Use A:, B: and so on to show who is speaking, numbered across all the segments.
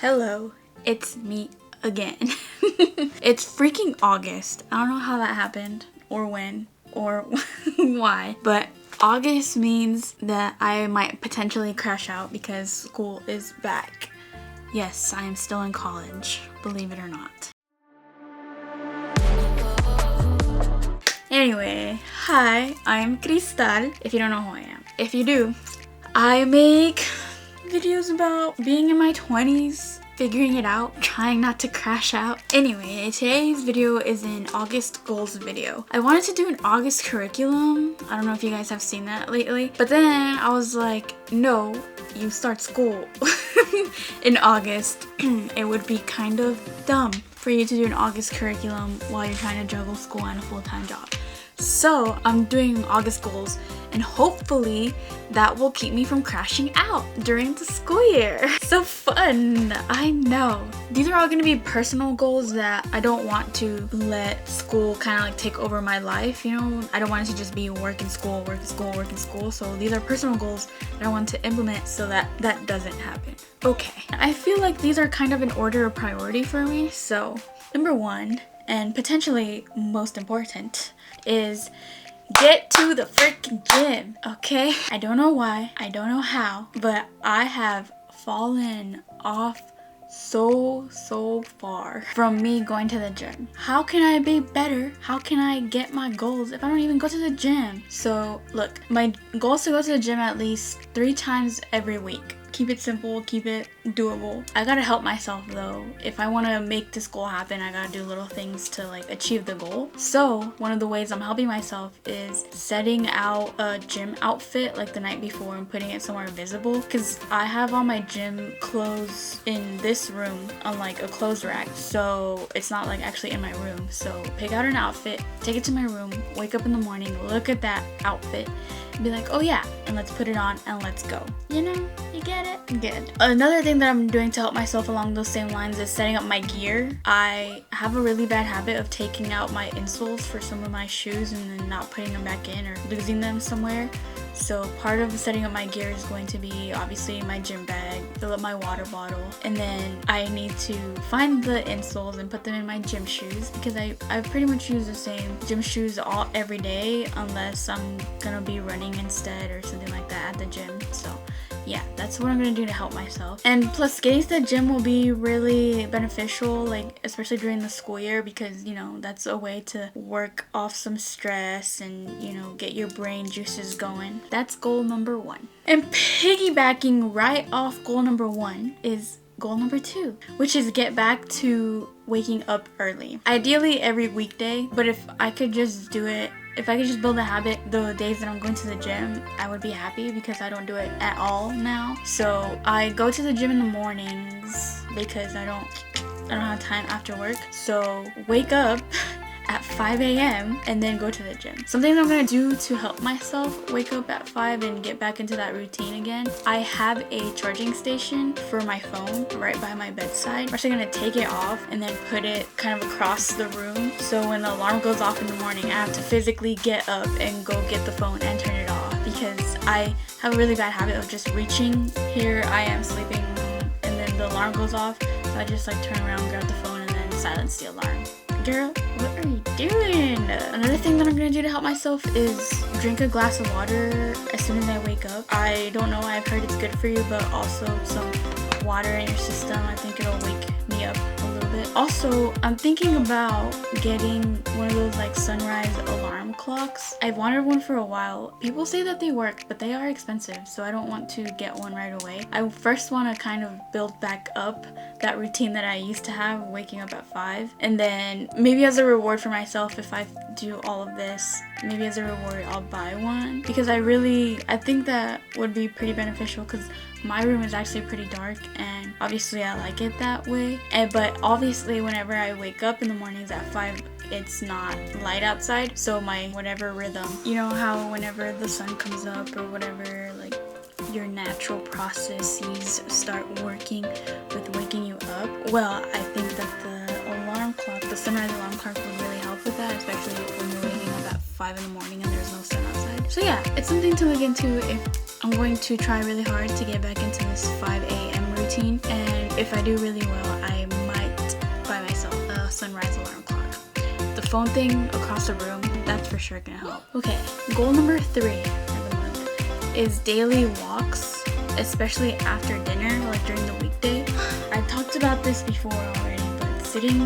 A: Hello, it's me again. It's freaking August. I don't know how that happened or when or why, but August means that I might potentially crash out because school is back. Yes, I am still in college, believe it or not. Anyway, hi, I'm Cristal, if you don't know who I am. If you do, I make videos about being in my 20s, figuring it out, trying not to crash out. Anyway, today's video is an August goals video. I wanted to do an August curriculum. I don't know if you guys have seen that lately, but then I was like, no, you start school in August. It would be kind of dumb for you to do an August curriculum while you're trying to juggle school and a full-time job. So I'm doing August goals, and hopefully that will keep me from crashing out during the school year. So fun, I know. These are all gonna be personal goals that I don't want to let school kind of like take over my life, you know? I don't want it to just be work and school, work and school, work and school. So these are personal goals that I want to implement so that that doesn't happen. Okay, I feel like these are kind of in order of priority for me. So number one, and potentially most important, is get to the freaking gym, okay? I don't know why, I don't know how, but I have fallen off so far from me going to the gym. How can I be better? How can I get my goals if I don't even go to the gym? So look, my goal is to go to the gym at least 3 times every week. Keep it simple, keep it doable. I gotta help myself though. If I want to make this goal happen, I gotta do little things to like achieve the goal. So one of the ways I'm helping myself is setting out a gym outfit like the night before and putting it somewhere visible, because I have all my gym clothes in this room on like a clothes rack, so it's not like actually in my room. So pick out an outfit, take it to my room, wake up in the morning, look at that outfit, be like, oh yeah, and let's put it on and let's go. You know, you get it? Good. Another thing that I'm doing to help myself along those same lines is setting up my gear. I have a really bad habit of taking out my insoles for some of my shoes and then not putting them back in or losing them somewhere. So part of setting up my gear is going to be obviously my gym bag, fill up my water bottle, and then I need to find the insoles and put them in my gym shoes, because I pretty much use the same gym shoes every day unless I'm gonna be running instead or something like that at the gym. So yeah, that's what I'm gonna do to help myself. And plus, getting to the gym will be really beneficial, like especially during the school year, because you know that's a way to work off some stress and you know get your brain juices going. That's goal number 1. And piggybacking right off goal number 1 is goal number 2, which is get back to waking up early. Ideally every weekday, but if I could just do it, if I could just build a habit the days that I'm going to the gym, I would be happy, because I don't do it at all now. So I go to the gym in the mornings because I don't have time after work. So wake up at 5 a.m. and then go to the gym. Something that I'm gonna do to help myself wake up at 5 and get back into that routine again, I have a charging station for my phone right by my bedside. I'm actually gonna take it off and then put it kind of across the room, so when the alarm goes off in the morning, I have to physically get up and go get the phone and turn it off, because I have a really bad habit of just reaching. Here I am sleeping and then the alarm goes off, so I just like turn around, grab the phone, and then silence the alarm. Girl, what are you doing? Another thing that I'm gonna do to help myself is drink a glass of water as soon as I wake up. I don't know, I've heard it's good for you, but also some water in your system, I think it'll wake me up a little bit. Also, I'm thinking about getting one of those like sunrise alarm clocks. I've wanted one for a while. People say that they work, but they are expensive, so I don't want to get one right away. I first want to kind of build back up that routine that I used to have, waking up at 5, and then maybe as a reward for myself, if I do all of this, maybe as a reward I'll buy one, because I think that would be pretty beneficial, because my room is actually pretty dark and obviously I like it that way. But obviously whenever I wake up in the mornings at 5, it's not light outside, so my whatever rhythm, you know how whenever the sun comes up or whatever, like your natural processes start working with waking you up. Well, I think that the alarm clock, the sunrise alarm clock, would really help with that, especially when you're waking up at 5 in the morning and there's no sun outside. So yeah, it's something to look into if I'm going to try really hard to get back into this 5 a.m. routine. And if I do really well, I might buy myself a sunrise alarm clock. The phone thing across the room, that's for sure gonna help. Okay, goal number 3 for the month is daily walks, especially after dinner, like during the weekday. I talked about this before already, but sitting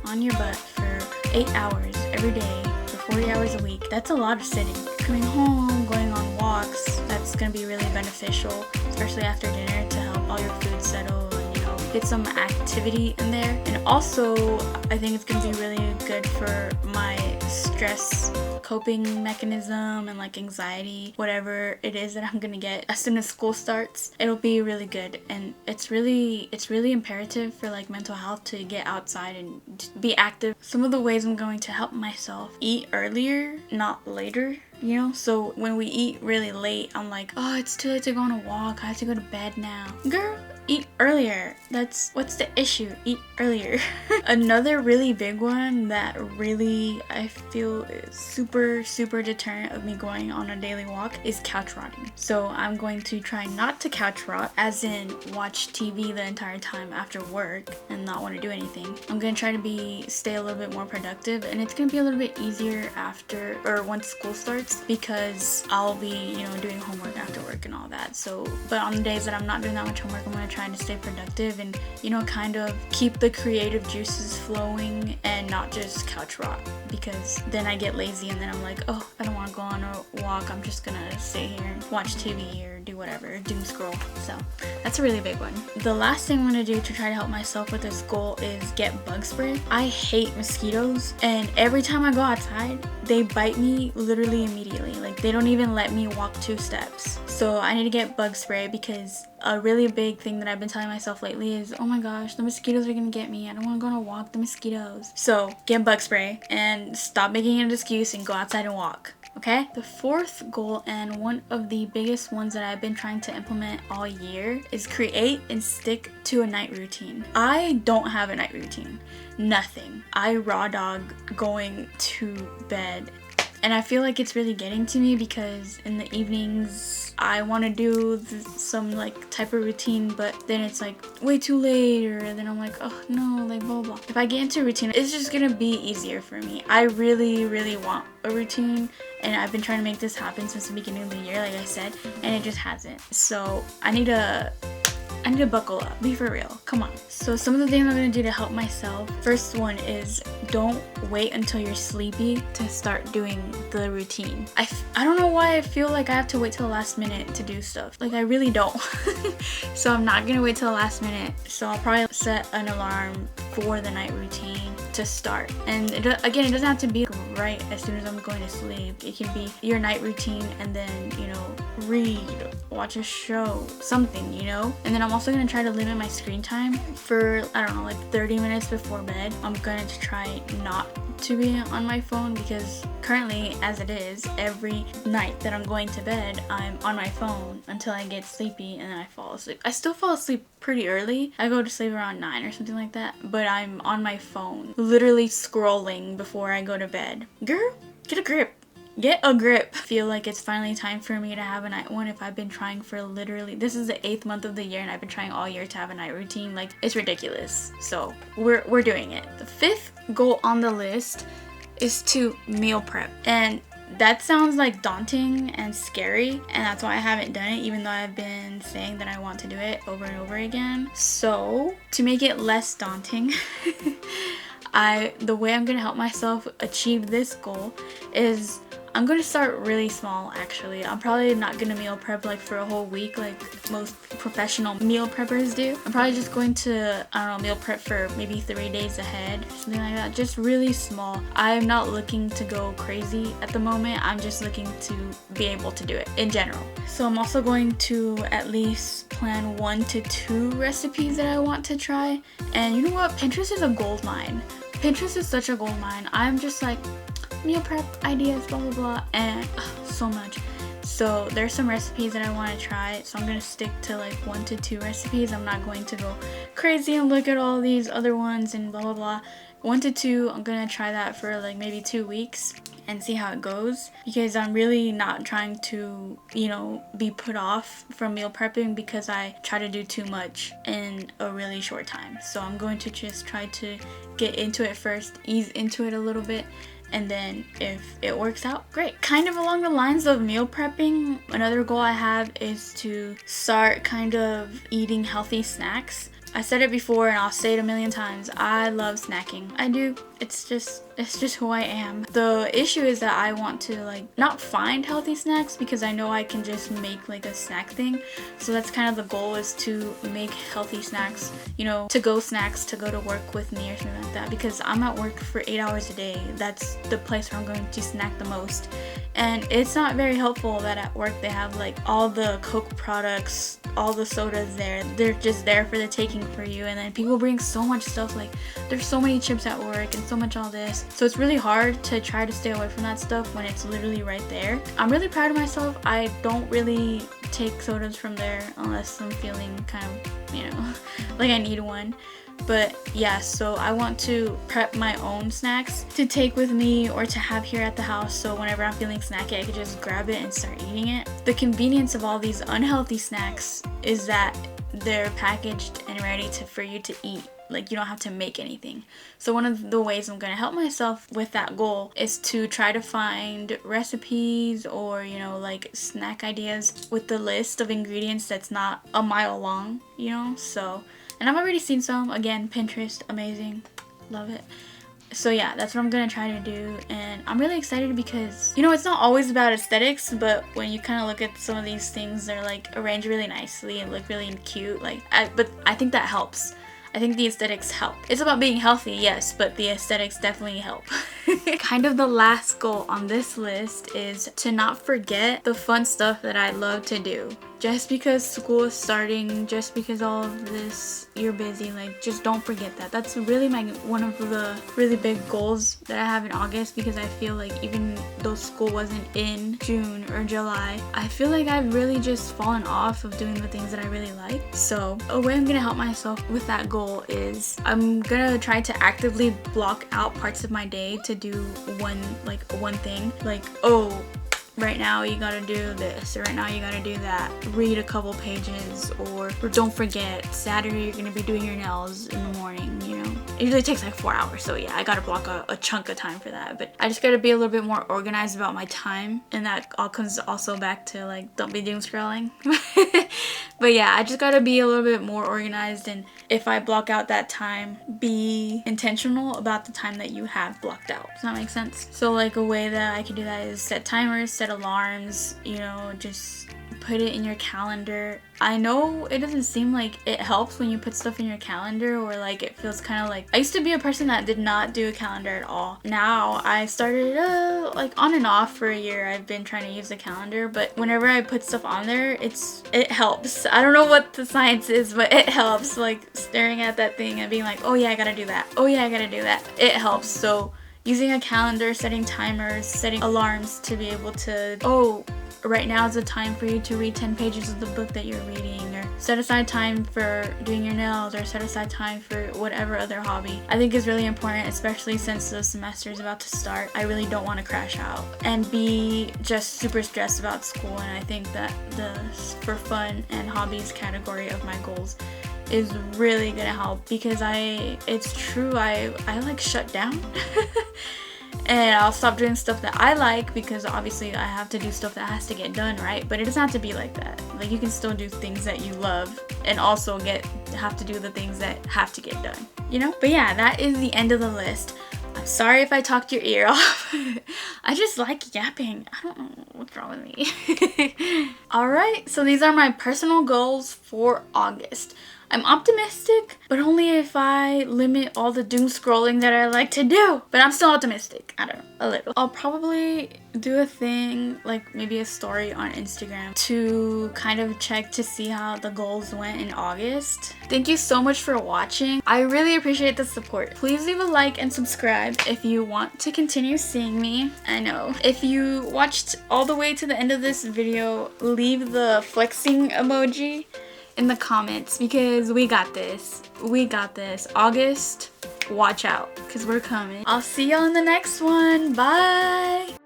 A: on your butt for 8 hours every day for 40 hours a week, that's a lot of sitting. Coming home, going on walks, that's gonna be really beneficial, especially after dinner, to help all your food settle and, you know, get some activity in there. And also, I think it's gonna be really good for my stress coping mechanism and like anxiety, whatever it is that I'm gonna get as soon as school starts. It'll be really good, and it's really imperative for like mental health to get outside and be active. Some of the ways I'm going to help myself: eat earlier, not later. You know, so when we eat really late, I'm like, oh, it's too late to go on a walk, I have to go to bed now. Girl, eat earlier. What's the issue? Eat earlier. Another really big one that really I feel is super deterrent of me going on a daily walk is couch rotting. So I'm going to try not to couch rot, as in watch TV the entire time after work and not want to do anything. I'm gonna try to stay a little bit more productive, and it's gonna be a little bit easier after or once school starts, because I'll be, you know, doing homework after work and all that. So, but on the days that I'm not doing that much homework, I'm gonna try to stay productive and, you know, kind of keep the creative juices flowing and not just couch rot, because then I get lazy and then I'm like, oh, I don't want to go on a walk, I'm just gonna sit here and watch TV or do whatever, doom scroll. So that's a really big one. The last thing I'm gonna do to try to help myself with this goal is get bug spray. I hate mosquitoes, and every time I go outside, they bite me literally immediately. Like, they don't even let me walk 2 steps. So I need to get bug spray, because a really big thing that I've been telling myself lately is, oh my gosh, the mosquitoes are gonna get me. I don't want to go on a walk, the mosquitoes. So get bug spray and stop making it an excuse and go outside and walk. Okay? The 4th goal, and one of the biggest ones that I've been trying to implement all year, is create and stick to a night routine. I don't have a night routine. Nothing. I raw dog going to bed. And I feel like it's really getting to me, because in the evenings I want to do some like type of routine, but then it's like way too late, or then I'm like, oh no, like blah blah. If I get into a routine, it's just gonna be easier for me. I really want a routine, and I've been trying to make this happen since the beginning of the year, like I said, and it just hasn't. So I need to buckle up, be for real, come on. So some of the things I'm gonna do to help myself, first one is don't wait until you're sleepy to start doing the routine. I don't know why I feel like I have to wait till the last minute to do stuff. Like, I really don't. So I'm not gonna wait till the last minute. So I'll probably set an alarm for the night routine to start. And again, it doesn't have to be right as soon as I'm going to sleep. It can be your night routine, and then, you know, read, watch a show, something, you know. And then I'm also gonna try to limit my screen time for, I don't know, like 30 minutes before bed. I'm going to try not to be on my phone, because currently, as it is, every night that I'm going to bed, I'm on my phone until I get sleepy, and then I fall asleep. I still fall asleep pretty early. I go to sleep around 9 or something like that, but I'm on my phone, literally scrolling before I go to bed. Girl, get a grip. Get a grip. I feel like it's finally time for me to have a night one. If I've been trying for literally, this is the 8th month of the year, and I've been trying all year to have a night routine. Like, it's ridiculous. So we're doing it. The 5th goal on the list is to meal prep, and that sounds like daunting and scary, and that's why I haven't done it, even though I've been saying that I want to do it over and over again. So to make it less daunting, the way I'm gonna help myself achieve this goal is I'm going to start really small, actually. I'm probably not going to meal prep like for a whole week like most professional meal preppers do. I'm probably just going to, I don't know, meal prep for maybe 3 days ahead, something like that. Just really small. I'm not looking to go crazy at the moment. I'm just looking to be able to do it in general. So I'm also going to at least plan 1 to 2 recipes that I want to try. And you know what? Pinterest is a gold mine. Pinterest is such a gold mine. I'm just like, meal prep ideas, blah blah blah, and so much. So there's some recipes that I want to try, so I'm gonna stick to like 1 to 2 recipes. I'm not going to go crazy and look at all these other ones and blah blah blah. 1 to 2, I'm gonna try that for like maybe 2 weeks, and see how it goes, because I'm really not trying to, you know, be put off from meal prepping because I try to do too much in a really short time. So I'm going to just try to get into it first, ease into it a little bit, and then if it works out, great. Kind of along the lines of meal prepping, another goal I have is to start kind of eating healthy snacks. I said it before and I'll say it a million times. I love snacking. I do. It's just who I am. The issue is that I want to like not find healthy snacks because I know I can just make like a snack thing. So that's kind of the goal, is to make healthy snacks, you know, to-go snacks to go to work with me or something like that, because I'm at work for 8 hours a day. That's the place where I'm going to snack the most. And it's not very helpful that at work they have like all the Coke products, all the sodas there. They're just there for the taking for you. And then people bring so much stuff, like there's so many chips at work and so much all this. So it's really hard to try to stay away from that stuff when it's literally right there. I'm really proud of myself. I don't really take sodas from there unless I'm feeling kind of, you know, like I need one. But yeah, so I want to prep my own snacks to take with me or to have here at the house, so whenever I'm feeling snacky I could just grab it and start eating it. The convenience of all these unhealthy snacks is that they're packaged and ready for you to eat. Like, you don't have to make anything. So one of the ways I'm gonna help myself with that goal is to try to find recipes or, you know, like snack ideas with the list of ingredients that's not a mile long, you know. So, and I've already seen some. Again, Pinterest, amazing, love it. So yeah, that's what I'm gonna try to do, and I'm really excited because, you know, it's not always about aesthetics, but when you kind of look at some of these things, they're like arranged really nicely and look really cute. Like, but I think that helps. I think the aesthetics help. It's about being healthy, yes, but the aesthetics definitely help. Kind of the last goal on this list is to not forget the fun stuff that I love to do. Just because school is starting, just because all of this, you're busy, like, just don't forget that. That's really one of the really big goals that I have in August, because I feel like even though school wasn't in June or July, I feel like I've really just fallen off of doing the things that I really like. So a way I'm gonna help myself with that goal is I'm gonna try to actively block out parts of my day to do one thing. Like, oh, right now you gotta do this, or right now you gotta do that. Read a couple pages, or don't forget, Saturday you're gonna be doing your nails in the morning, you know. It usually takes like 4 hours, so yeah, I gotta block a chunk of time for that. But I just gotta be a little bit more organized about my time, and that all comes also back to like, don't be doom scrolling. But yeah, I just gotta be a little bit more organized, and if I block out that time, be intentional about the time that you have blocked out. Does that make sense? So like a way that I can do that is set timers, set alarms, you know, just put it in your calendar. I know it doesn't seem like it helps when you put stuff in your calendar, or like it feels kind of like, I used to be a person that did not do a calendar at all. Now I started like on and off for a year. I've been trying to use the calendar, but whenever I put stuff on there, it helps. I don't know what the science is, but it helps. Like staring at that thing and being like, oh yeah, I gotta do that. Oh yeah, I gotta do that. It helps. So using a calendar, setting timers, setting alarms to be able to, oh, right now is the time for you to read 10 pages of the book that you're reading, or set aside time for doing your nails, or set aside time for whatever other hobby. I think is really important, especially since the semester is about to start. I really don't want to crash out and be just super stressed about school, and I think that the for fun and hobbies category of my goals is really gonna help, because it's true, I like shut down. And I'll stop doing stuff that I like, because obviously I have to do stuff that has to get done, right? But it doesn't have to be like that. Like, you can still do things that you love and also have to do the things that have to get done, you know? But yeah, that is the end of the list. I'm sorry if I talked your ear off. I just like yapping. I don't know what's wrong with me. Alright, so these are my personal goals for August. I'm optimistic, but only if I limit all the doom scrolling that I like to do. But I'm still optimistic. I don't know, a little. I'll probably do a thing, like maybe a story on Instagram, to kind of check to see how the goals went in August. Thank you so much for watching. I really appreciate the support. Please leave a like and subscribe if you want to continue seeing me. I know. If you watched all the way to the end of this video, leave the flexing emoji in the comments, because we got this. We got this. August, watch out, because we're coming. I'll see y'all in the next one. Bye!